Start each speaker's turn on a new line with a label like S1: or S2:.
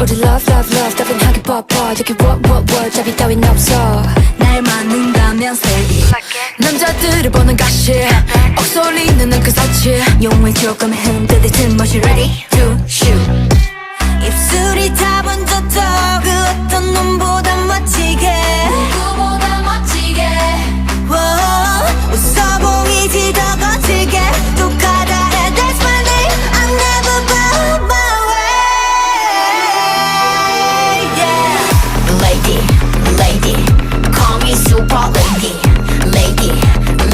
S1: 모두 love love love 따분하게 뻗어 여기 what 잡이 따윈 없어
S2: 날 맞는다면 say it
S1: 남자들을 보는 가시 억소리는 그 사치
S2: 용을 조금 흔들듯 틈없이 ready to shoot
S1: 입술이 다 번졌어 그 어떤 놈보다 멋지게
S2: 누구보다 멋지게